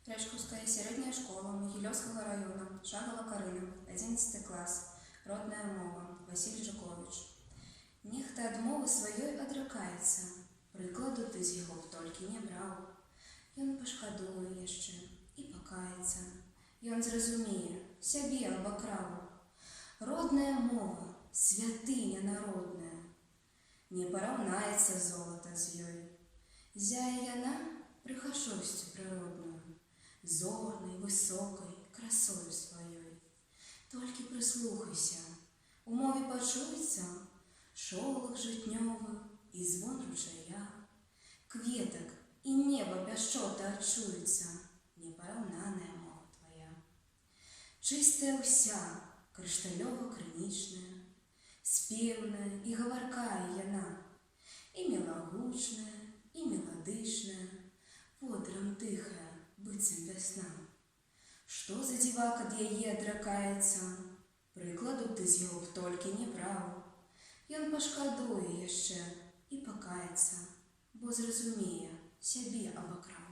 Ряшківська середня школа Могилевского района, Шагова Карина, 11 класс, родная мова, Василь Жукович. Нехта ад мовы сваёй адракаецца, прыкладу ты з яго б толькі не браў. Ён пашкадуе яшчэ і пакаецца, ён зразумее, сябе абакраў. Родная мова, святыня народная, не параўнаецца золата з ёй. Зяе яна прыгажосцю прыродную, зорнай, высокай, красою сваёй. Толькі прыслухайся, у мове пачуецца шолах жытнёвы і звон ручая, кветак і неба пяшчота адчуецца, непараўнаная мова твая. Чыстая ўся, крышталёва-крынічная, спеўная і гаваркая яна, і мілагучная, і меладычная, подрам тыхая, быццам вясна. Што за дзівак ад яе адракаецца, прыкладу ты з яго б толькі не браў. Ён пашкадуе яшчэ і пакаецца, бо зразумее, сябе абакраў.